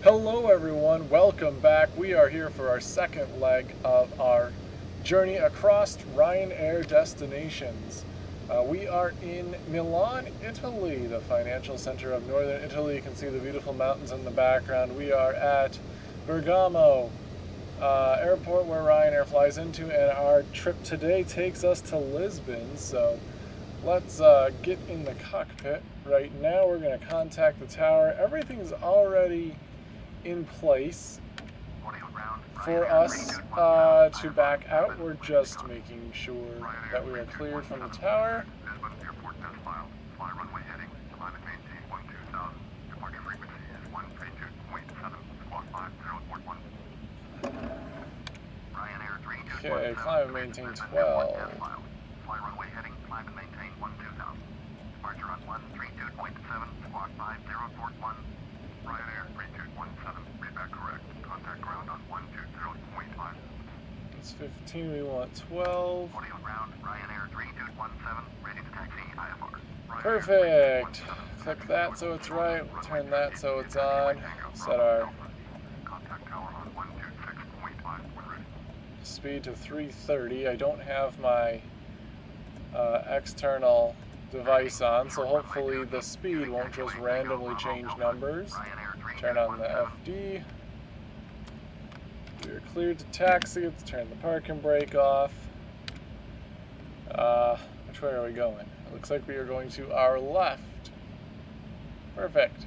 Hello everyone, welcome back. We are here for our second leg of our journey across Ryanair destinations. We are in Milan, Italy, the financial center of northern Italy. You can see the beautiful mountains in the background. We are at Bergamo airport where Ryanair flies into, and our trip today takes us to Lisbon. So let's get in the cockpit. Right now we're going to contact the tower. Everything's already in place for us to back out. We're just making sure that we are cleared from the tower. Okay, climb and maintain 12. Fly runway heading, climb and maintain 12,000. Departure on 132.7, squawk 5041. Ryanair 3217, readback correct. Contact ground on 120.5. It's 15, we want 12. 40 on ground, Ryanair 3217, ready to taxi IFR. Perfect. Click that so it's right, turn that so it's on. Set our Contact tower on 126.5, we're ready. speed to 330. I don't have my external device on, so hopefully the speed won't just randomly change numbers. Turn on the FD. We are cleared to taxi. Let's turn the parking brake off. Which way are we going? It looks like we are going to our left. Perfect.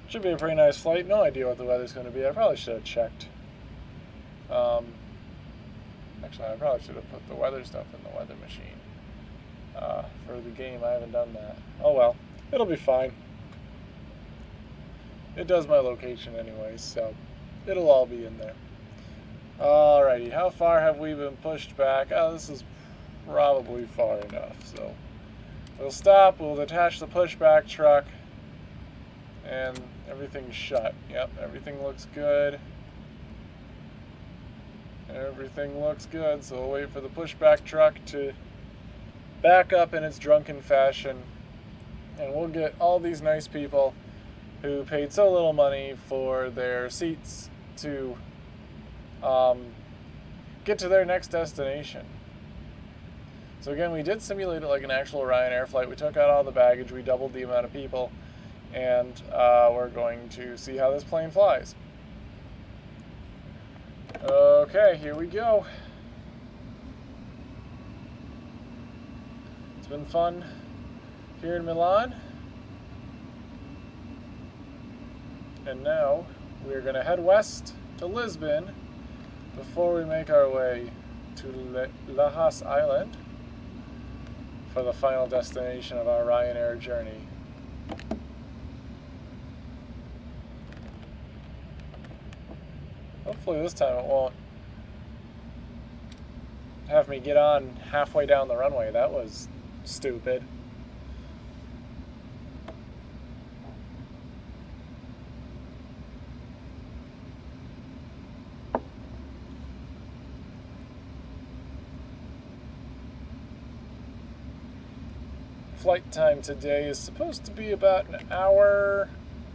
Should be a pretty nice flight. No idea what the weather's going to be. I probably should have checked. Actually, I probably should have put the weather stuff in the weather machine. For the game, I haven't done that. Oh well, it'll be fine. It does my location anyways, so it'll all be in there. Alrighty, how far have we been pushed back? Oh, this is probably far enough, so we'll stop, we'll detach the pushback truck, and everything's shut. Yep, everything looks good. Everything looks good, so we'll wait for the pushback truck to back up in its drunken fashion, and we'll get all these nice people who paid so little money for their seats to get to their next destination. So again, we did simulate it like an actual Ryanair flight. We took out all the baggage, we doubled the amount of people, and we're going to see how this plane flies. Okay, here we go. It's been fun here in Milan. And now we're going to head west to Lisbon before we make our way to Lajes Island for the final destination of our Ryanair journey. Hopefully this time it won't have me get on halfway down the runway. That was stupid. Flight time today is supposed to be about an hour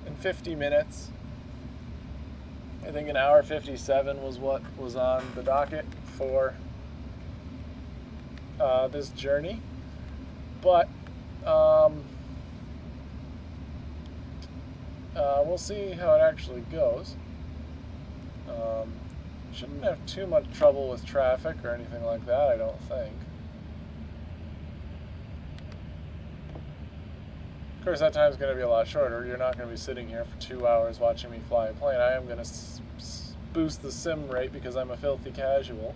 and 50 minutes. I think an hour 57 was what was on the docket for this journey. But we'll see how it actually goes. Shouldn't have too much trouble with traffic or anything like that, I don't think. Of course, that time's going to be a lot shorter. You're not going to be sitting here for 2 hours watching me fly a plane. I am going to boost the sim rate because I'm a filthy casual.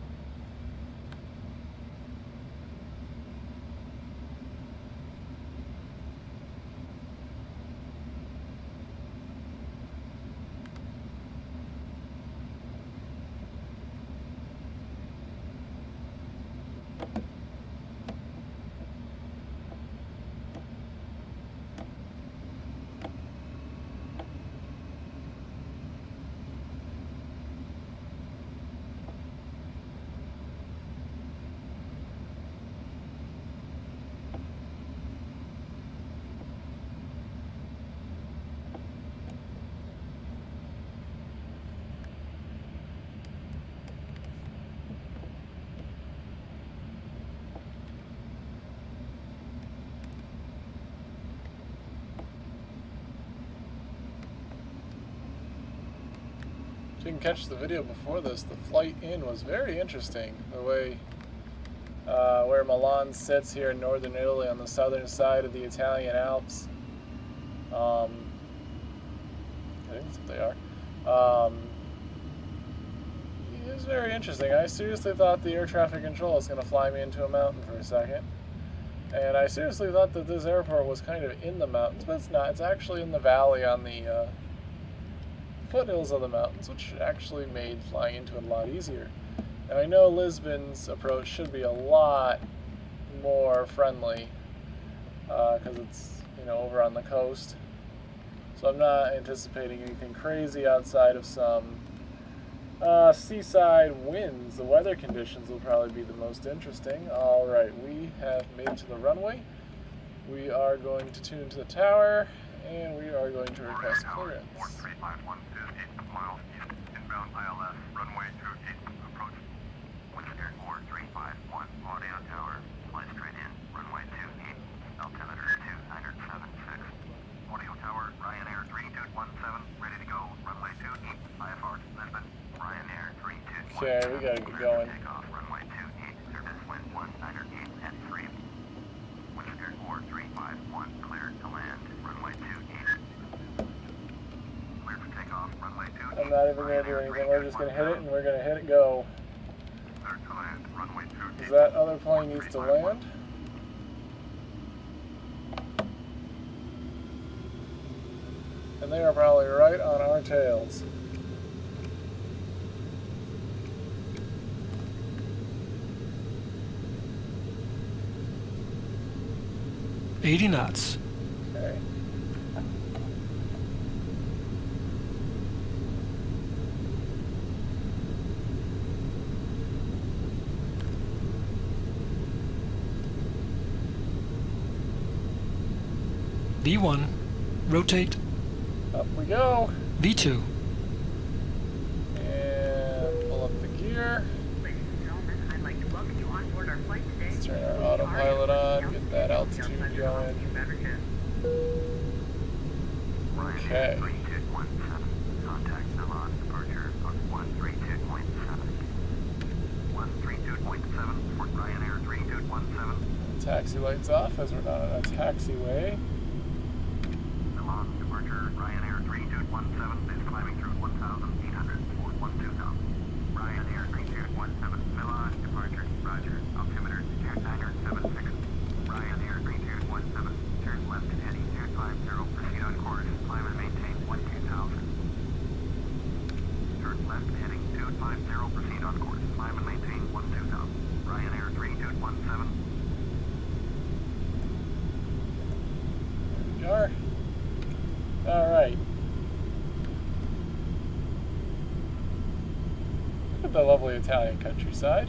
didn't catch the video before this, the flight in was very interesting. The way where Milan sits here in northern Italy on the southern side of the Italian Alps. I think that's what they are. It was very interesting. I seriously thought the air traffic control was going to fly me into a mountain for a second. And I seriously thought that this airport was kind of in the mountains, but it's not. It's actually in the valley on the foothills of the mountains, which actually made flying into it a lot easier. And I know Lisbon's approach should be a lot more friendly because it's, you know, over on the coast. So I'm not anticipating anything crazy outside of some seaside winds. The weather conditions will probably be the most interesting. All right, we have made it to the runway. We are going to tune to the tower, and we are going to request clearance. 4351 is 8 miles east, inbound ILS, runway 28, approach. Windscare 4351, audio tower, fly straight in, runway 28, altimeter 2976. Audio tower, Ryanair 3217, ready to go, runway 28, IFR, Lisbon, Ryanair 3217. Okay, we gotta get going. Takeoff, runway 28, service wind 198 at 3. Windscare 4351, cleared to land, runway 28. Cleared for takeoff, runway 28. I'm not even gonna do anything. We're just gonna hit it, and we're gonna hit it go. Cleared to land, runway 28. Because that other plane needs to land. And they are probably right on our tails. $80 knots. Okay. V1, rotate. Up we go. V2, And pull up the gear. Ladies and gentlemen, I'd like to welcome you on board our flight today. Let's turn our autopilot on, get that altitude going. Okay. 3217, contact Milan, departure on 132.7. 132.7, Fort Ryanair 3217. Taxi lights off as we're not on a taxiway. Milan, departure, Ryanair 3217 is climbing through 1,800 for 12,000. Ryanair 3217, Milan, departure, roger, altimeter 2976. Ryanair 3217, turn left heading 250, proceed on course, climb and maintain 12,000. Turn left heading 250, proceed on course, climb and maintain 12,000. Ryanair 3217. There we are. Alright. Look at the lovely Italian countryside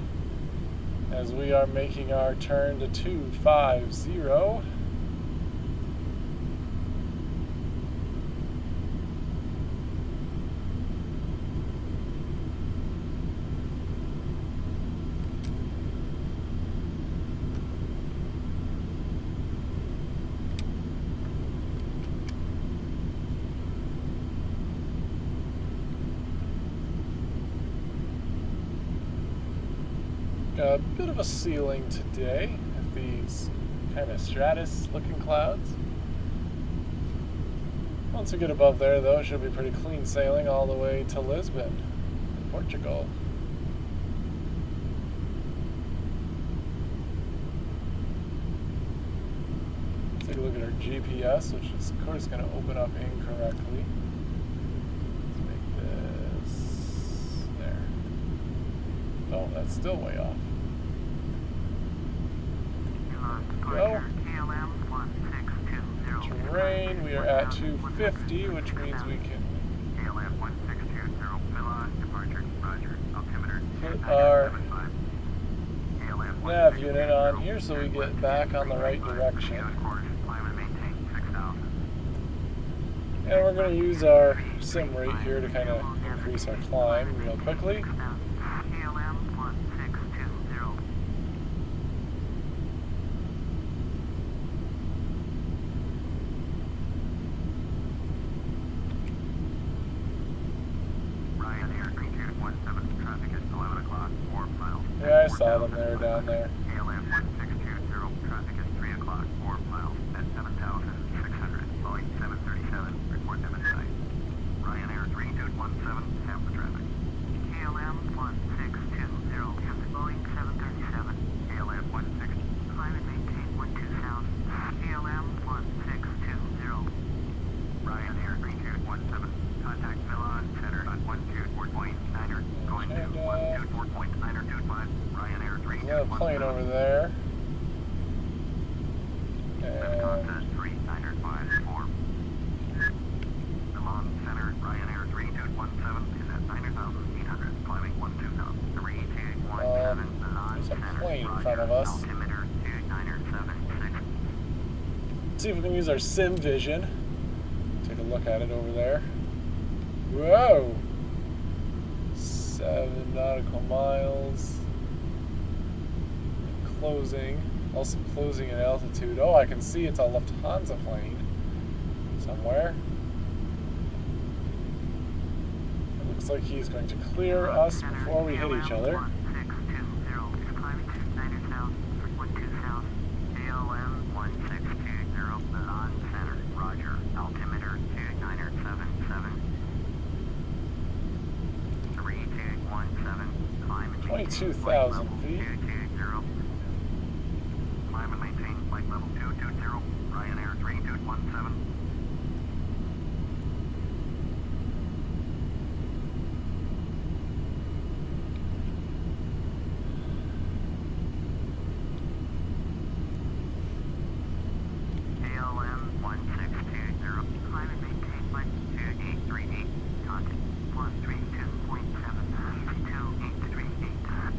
as we are making our turn to 250. A bit of a ceiling today with these kind of stratus looking clouds. Once we get above there though, it should be pretty clean sailing all the way to Lisbon, Portugal. Take a look at our GPS, which is of course going to open up incorrectly. Let's make this there. Oh, that's still way off. Go. Terrain, we are at 250, which means we can put our nav unit on here so we get back on the right direction. And we're going to use our sim rate here to kind of increase our climb real quickly. saw them there down there. KLM 1620, traffic is 3 o'clock, 4 miles at 7,600, Boeing 737, report them at site. Ryanair 3217, half the traffic. KLM 1620, Boeing 737. KLM 16, climb and maintain 12,000. KLM 1620. Ryanair 3217, contact Milan Center on 124.9er, going to 124.925. Ryanair There's another plane over there. Lufthansa 3954. Milan Center, Ryanair 3217 is at 9,800, climbing 12,000. 3217, Milan there's a Center, plane in Roger, front of us. altimeter 2976. See if we can use our sim vision. Take a look at it over there. Whoa! 7 nautical miles. Closing. Also closing in altitude. Oh, I can see it's a Lufthansa plane somewhere. It looks like he's going to clear us before we hit each other. 1620 is climbing to 90,000 for 12,000. KLM 1620, Milan Center, Roger, altimeter 2977. 3217, climb and maintain 22,000 flight level feet. 220. Climb and maintain flight level 220, Ryanair 3217. KLM 1620, climb and maintain flight 2838, contact 132.7, 2838.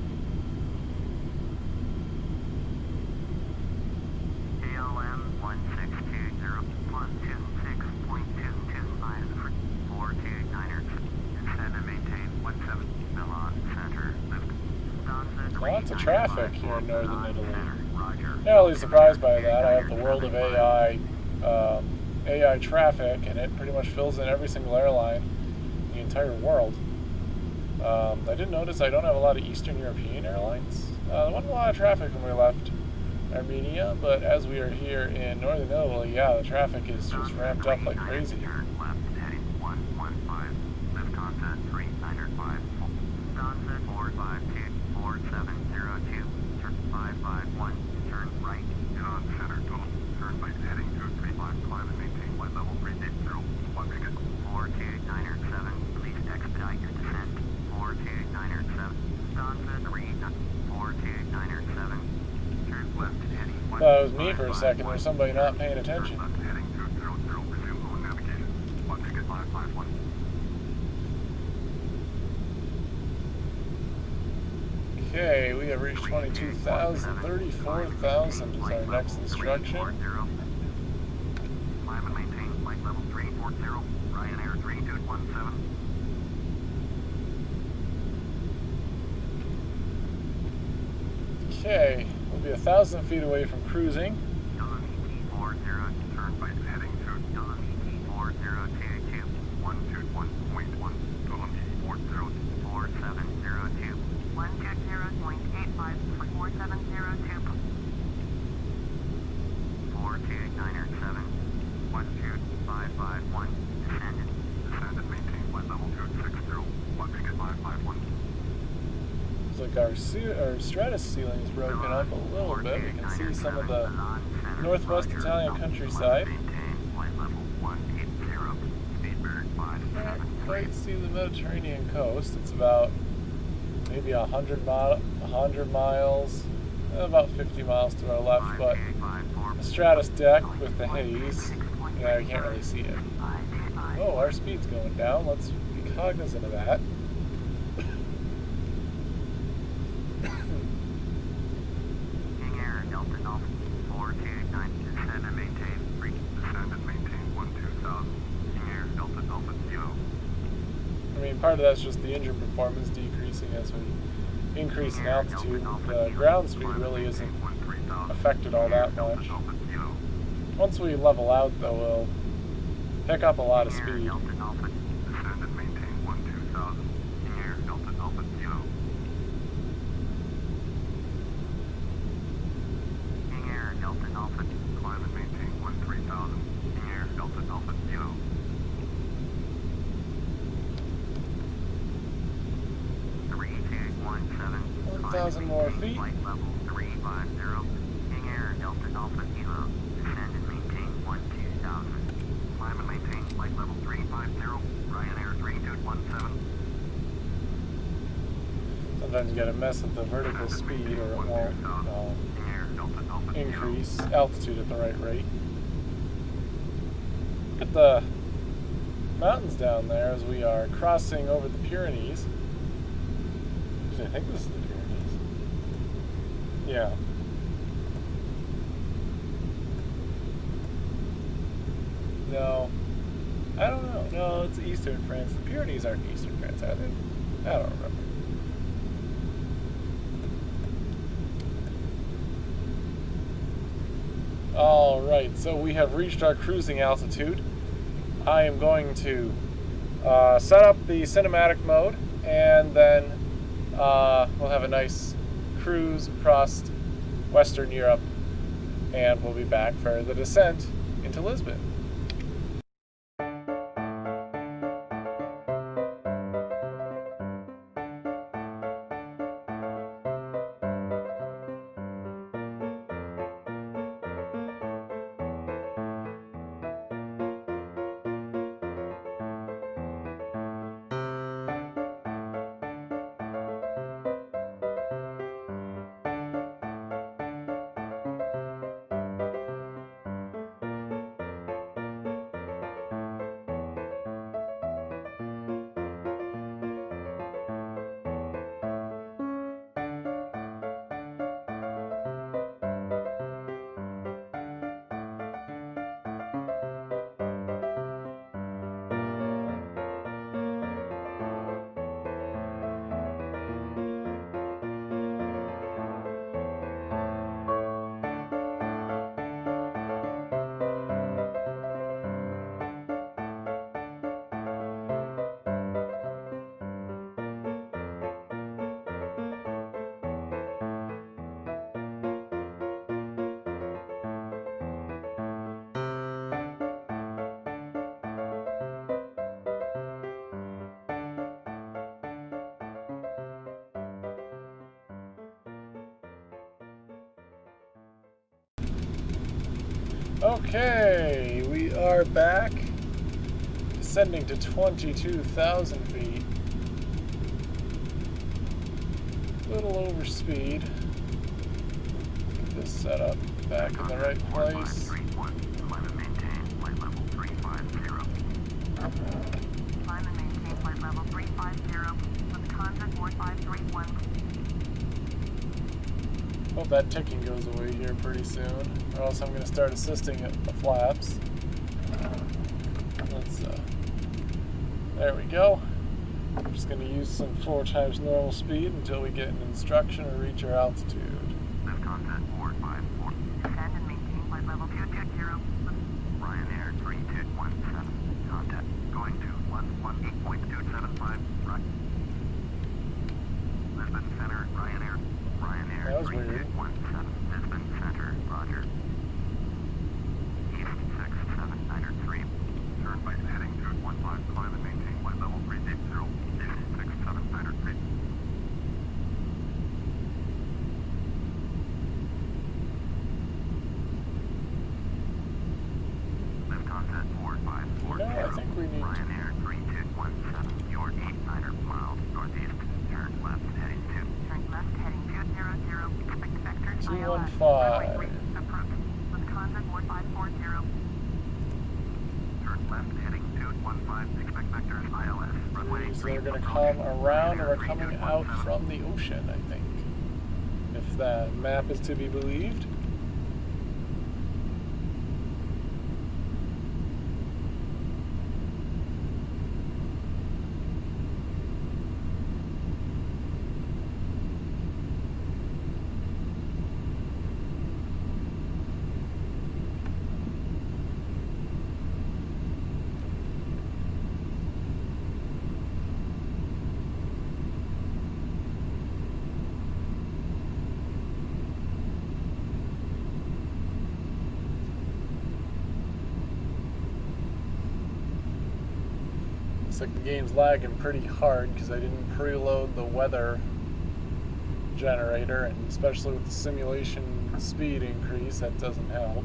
KLM 1620, 126.225 for 429er, descend and maintain 17, Milan Center, lift. Lots of traffic here in northern Milan Italy. Center, Roger. Not really surprised by that. I have the world of AI, AI traffic, and it pretty much fills in every single airline in the entire world. I did notice I don't have a lot of Eastern European airlines. There wasn't a lot of traffic when we left Armenia, but as we are here in northern Italy, yeah, the traffic is just ramped up like crazy. Turn left, heading 115. Lufthansa 3905. Lufthansa 4524702. Turn 551. Turn right. Milan Center, total. Turn right, heading 235. Climb and maintain flight level 380. 1 ticket. 42907. Please expedite your descent. 42907. Lufthansa 42907. Turn left, heading 1. Thought it was me for a second. There's somebody not paying attention. Turn left, heading 200. Resume on navigation. 1 ticket 551. Okay, we have reached 22,000. 34,000 is our next instruction. Climb and maintain flight level 340, Ryanair 3217. Okay, we'll be 1,000 feet away from cruising. Dolomiti 40, turn right heading to Dolomiti 4022. 121.1, Dolomiti 404702. 120.85 for 4702. 42907. 12551. Descended. Descend and maintain flight level 260. 1 ticket 551. Looks like our stratus ceiling is broken up a little bit. We can see some of the northwest Italian countryside. Can't quite see the Mediterranean coast. It's about maybe 100 miles, about 50 miles to our left, but the stratus deck with the haze, yeah, you can't really see it. Oh, our speed's going down. Let's be cognizant of that. King Air Delta Golf 429, descend and maintain, descend and maintain 12,000. King Air Delta Delta Kilo. I mean, part of that's just the engine performance decreasing as we increase in altitude. The ground speed really isn't affected all that much. Once we level out, though, we'll pick up a lot of speed. Delta Delta, descend and maintain 12,000. King Air Delta Delta Kilo. 2,000 more feet. Flight level 350. King Air, Delta Alpha Kilo. Descend and maintain 12,000. Climb and maintain flight level 350. Ryanair 3217. Sometimes you gotta mess with the vertical speed or it won't increase altitude at the right rate. Look at the mountains down there as we are crossing over the Pyrenees. I think this is the Pyrenees. Yeah. No. I don't know. No, it's eastern France. The Pyrenees aren't eastern France, are they? I don't remember. Alright, so we have reached our cruising altitude. I am going to set up the cinematic mode, and then we'll have a nice cruise across Western Europe, and we'll be back for the descent into Lisbon. Okay, we are back, descending to 22,000 feet. A little over speed. Get this set up back in the right place. Climb and maintain flight level 350. Climb and maintain flight level 350 with contact 4531. Hope that ticking goes away here pretty soon, or else I'm going to start assisting at the flaps. There we go. I'm just going to use some 4 times normal speed until we get an instruction or reach our altitude. Lift contact 454. Descend and maintain flight level 220. Ryanair 3217. Contact going to 118.275. Right. Lisbon Center, Ryanair. Ryanair That was weird. 3217. Lisbon Center, Roger. East 6793. Turn by heading 215. Climb and maintain flight level 380. East 6793. Lift contact 454. No, I think we need to... Ryanair 3217. Your 8-9 miles northeast. Turn left heading 2. Turn left heading 200. Expect vector 215. Runway 3 approved. With contact 4540. Turn left heading 215. Expect vectors ILS. Runway So 3. they're going to come around, and we're coming out from the ocean, I think. If that map is to be believed. Looks like the game's lagging pretty hard because I didn't preload the weather generator, and especially with the simulation speed increase, that doesn't help.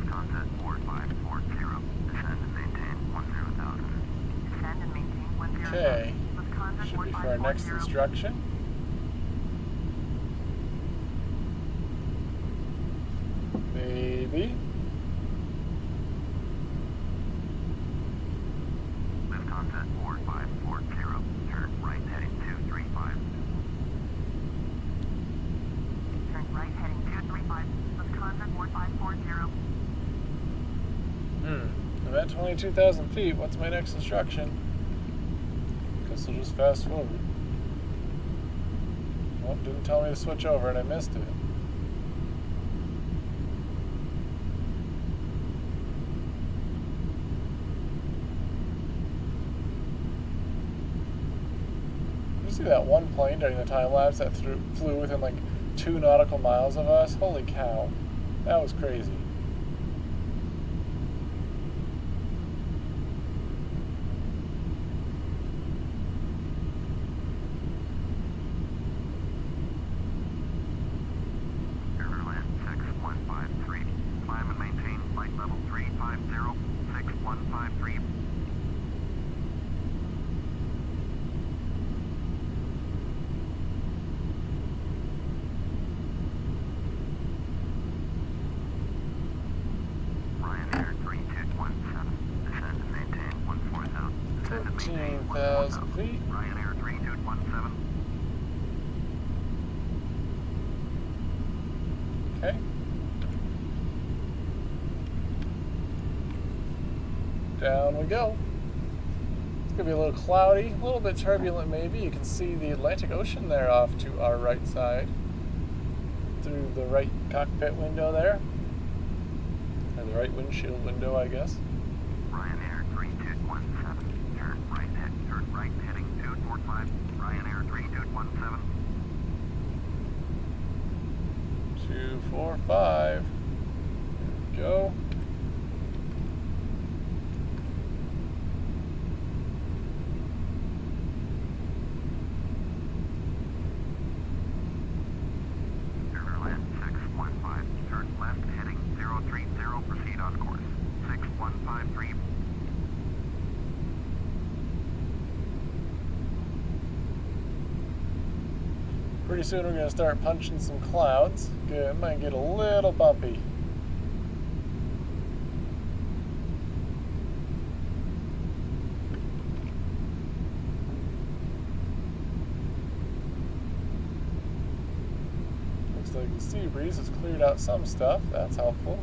Contact 4540. Descend and maintain 10,000. Descend and maintain 10,000. Okay, With contact should be for our next 4540. instruction. Maybe. Lift contact 4540. Turn right heading 235. Turn right heading 235. With contact 4540. I'm at 22,000 feet. What's my next instruction? Guess I'll just fast forward. Well, didn't tell me to switch over and I missed it. Did you see that one plane during the time lapse that flew within like 2 nautical miles of us? Holy cow. That was crazy. Yerevan 6153. Climb and maintain flight level 350. 6153. Ryanair 3217. Descend and maintain 14,000. Descend and maintain 13,000 feet. Ryanair 3217. Okay. Down we go. It's gonna be a little cloudy, a little bit turbulent maybe. You can see the Atlantic Ocean there off to our right side through the right cockpit window there. Or the right windshield window, I guess. Ryanair 3217. Turn right heading 245. Ryanair 3217. 245. There we go. Yerevan 615. Turn left heading 030. Proceed on course. 6153. Pretty soon we're gonna start punching some clouds. It might get a little bumpy. Looks like the sea breeze has cleared out some stuff. That's helpful.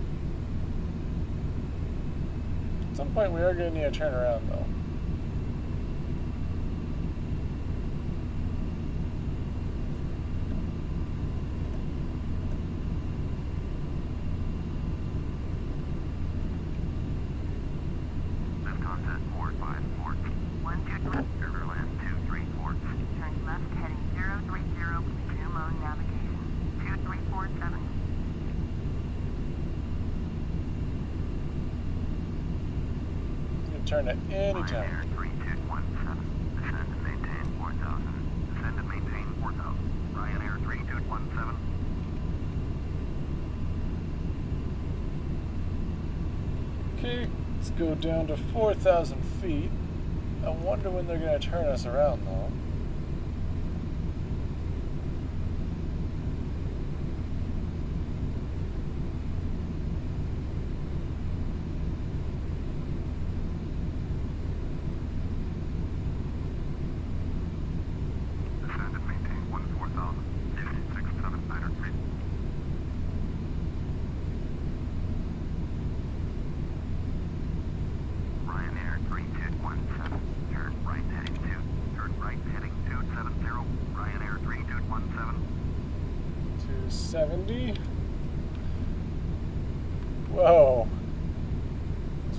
At some point we are gonna need to turn around though. Lift contact 4540. 123. Yerevan 234. Turn left heading 030. Zoom on navigation. 2347. You can turn at any time. Ryanair 3217. Descend and maintain 4000. Descend and maintain 4000. Ryanair 3217. Okay, let's go down to 4,000 feet. I wonder when they're gonna turn us around though. Descend and maintain 14,000. 56,700 feet. Ryanair 3217. Turn right heading 270. Ryanair 3217. 270. Whoa. As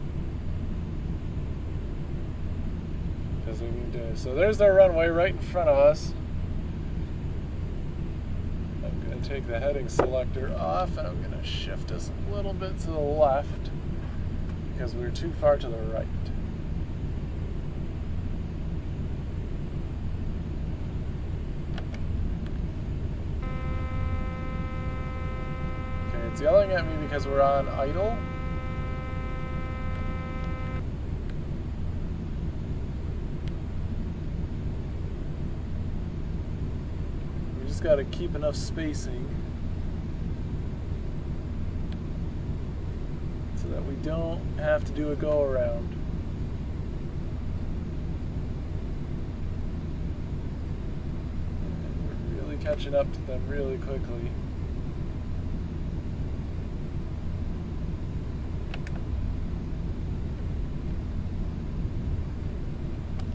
because we need to. So there's their runway right in front of us. I'm going to take the heading selector off, and I'm going to shift us a little bit to the left because we're too far to the right. Okay, it's yelling at me because we're on idle. Got to keep enough spacing so that we don't have to do a go around. And we're really catching up to them really quickly.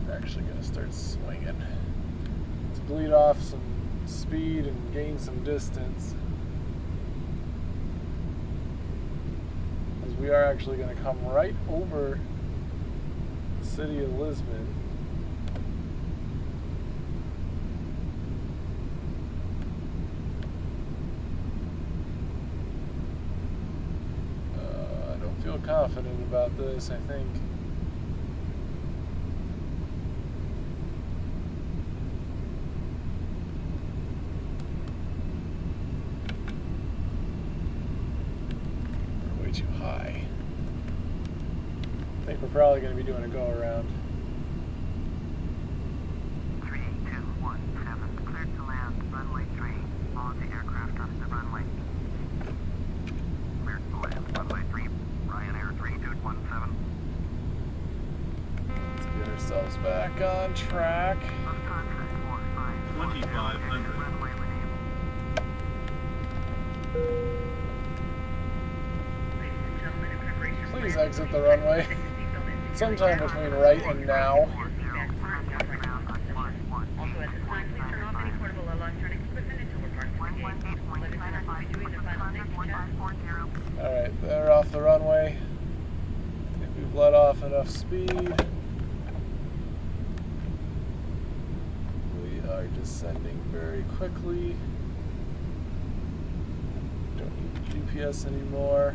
We're actually going to start swinging to bleed off some speed and gain some distance, as we are actually going to come right over the city of Lisbon. I don't feel confident about this, I think. Too high. I think we're probably going to be doing a go around. 3217, cleared to land, runway 3. Follow the aircraft up the runway. Cleared to land, runway 3, Ryanair 3217. Let's get ourselves back on track. Lufthansa 4540, 2500. runway renewal. Please exit the runway sometime between right and now. Also, at this time, please turn off any portable electronic equipment until we're parked at the gate. Flight attendants will be doing their final safety check. Alright, they're off the runway. I think we've let off enough speed. We are descending very quickly. Don't need the GPS anymore.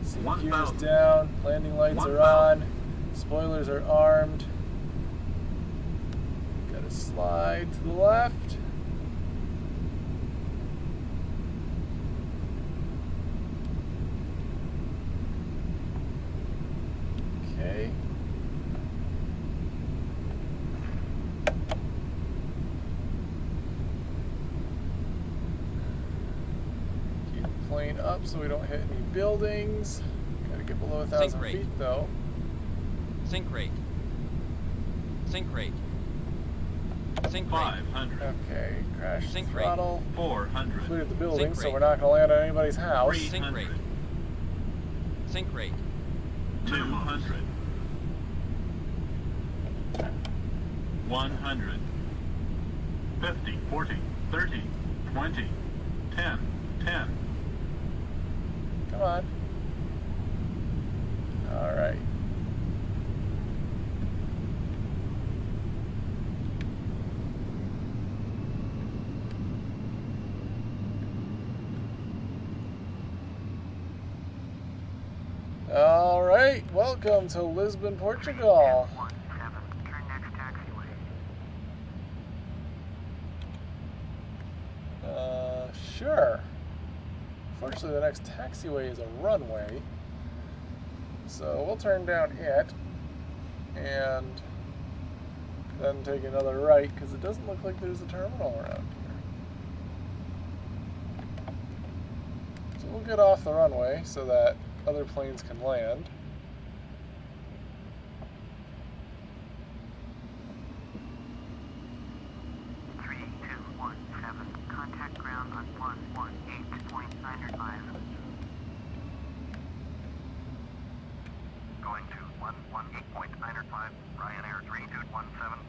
So the gear's down, landing lights are on, spoilers are armed. Gotta slide to the left. Okay. Keep the plane up so we don't hit any buildings. Gotta get below 1,000 feet though. Sink rate. Sink rate. Sink rate. 500. Okay, crash Sink rate. throttle. 400. Cleared the building, Sink so rate. we're not gonna land on anybody's house. Sink rate. 300. Sink rate. 200. 100. 50, 40, 30, 20, 10, 10. Come on. All right. All right. Welcome to Lisbon, Portugal. 17, turn next taxiway. Sure. Fortunately, the next taxiway is a runway. So we'll turn down it and then take another right because it doesn't look like there's a terminal around here. So we'll get off the runway so that other planes can land. Contact ground on 118.95. Going to 118.905, Ryanair 3217.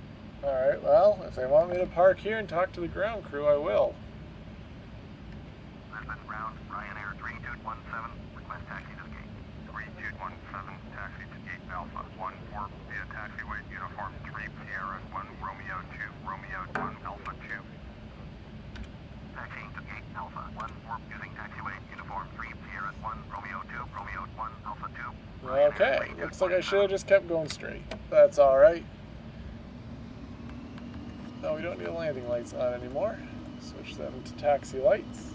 Alright, well, if they want me to park here and talk to the ground crew, I will. Lisbon ground, Ryanair 3217. Request taxi to the gate. 3217, taxi to gate Alpha 1 4 via taxiway uniform 3 Sierra 1 Romeo 2 Romeo 1 Alpha 2. Taxiing to gate Alpha 1 4 using taxiway uniform 3 Sierra 1 Romeo 2 Romeo 1 Alpha 2. Okay, looks like I should have just kept going straight. That's alright. No, we don't need landing lights on anymore. Switch them to taxi lights.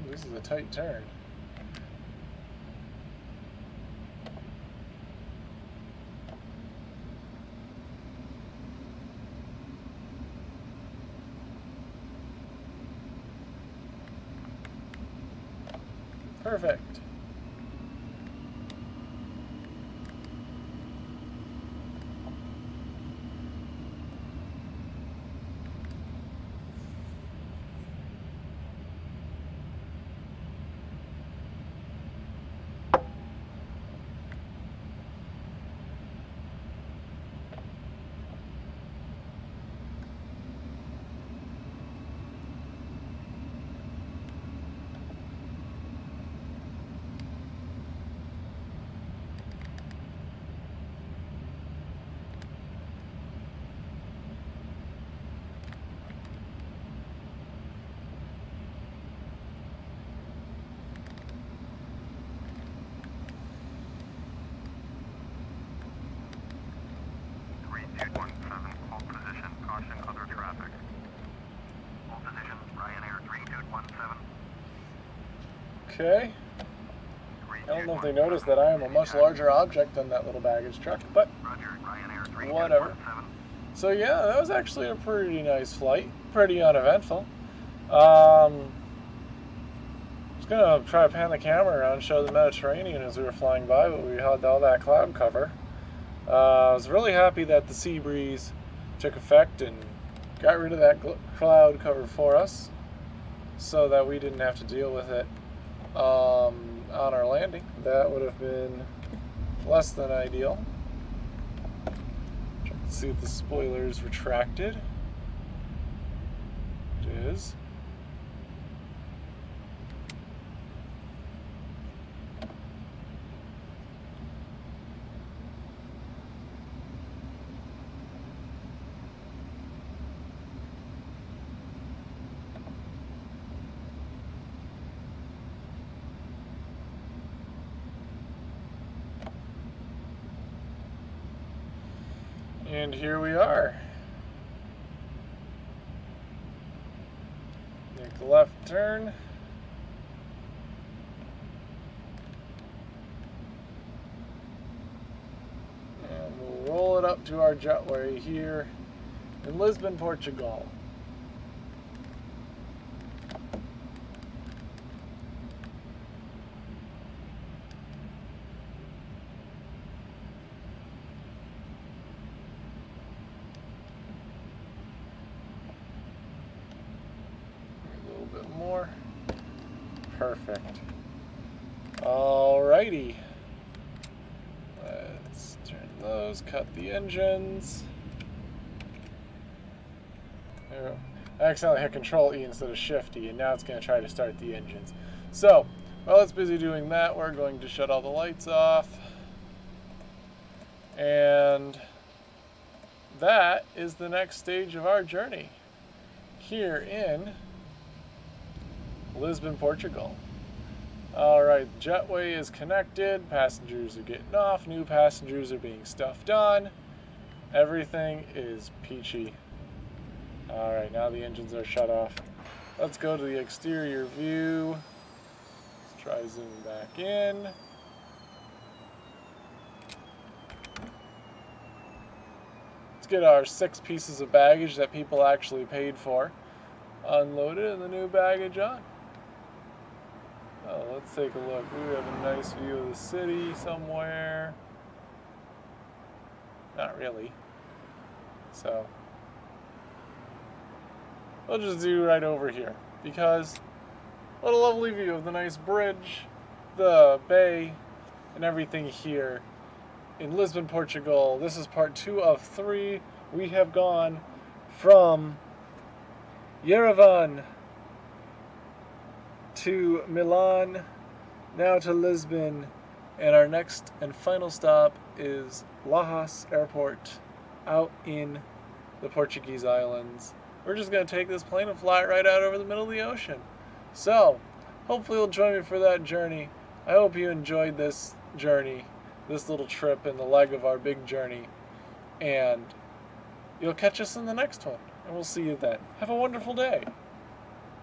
This is a tight turn. Perfect. Hold position, caution other traffic. Hold position, Ryanair 3217. Okay. I don't know if they noticed that I am a much larger object than that little baggage truck, but Roger, Ryanair whatever. 3217. So yeah, that was actually a pretty nice flight. Pretty uneventful. I was gonna try to pan the camera around and show the Mediterranean as we were flying by, but we had all that cloud cover. I was really happy that the sea breeze took effect and got rid of that cloud cover for us, so that we didn't have to deal with it on our landing. That would have been less than ideal. Check to see if the spoiler is retracted. It is. And here we are. Make the left turn. And we'll roll it up to our jetway here in Lisbon, Portugal. More. Perfect. Alrighty. Let's turn those, cut the engines. There we go. I accidentally hit Control E instead of Shift E, and now it's going to try to start the engines. So, while it's busy doing that, we're going to shut all the lights off. And that is the next stage of our journey here in Lisbon, Portugal. Alright, jetway is connected, passengers are getting off, new passengers are being stuffed on. Everything is peachy. Alright, now the engines are shut off. Let's go to the exterior view. Let's try zooming back in. Let's get our 6 pieces of baggage that people actually paid for unloaded and the new baggage on. Oh, let's take a look. We have a nice view of the city somewhere. Not really. So we'll just do right over here because what a lovely view of the nice bridge, the bay, and everything here in Lisbon, Portugal. This is part 2 of 3. We have gone from Yerevan to Milan, now to Lisbon, and our next and final stop is Lajes Airport out in the Portuguese Islands. We're just going to take this plane and fly it right out over the middle of the ocean. So, hopefully you'll join me for that journey. I hope you enjoyed this journey, this little trip and the leg of our big journey. And you'll catch us in the next one. And we'll see you then. Have a wonderful day.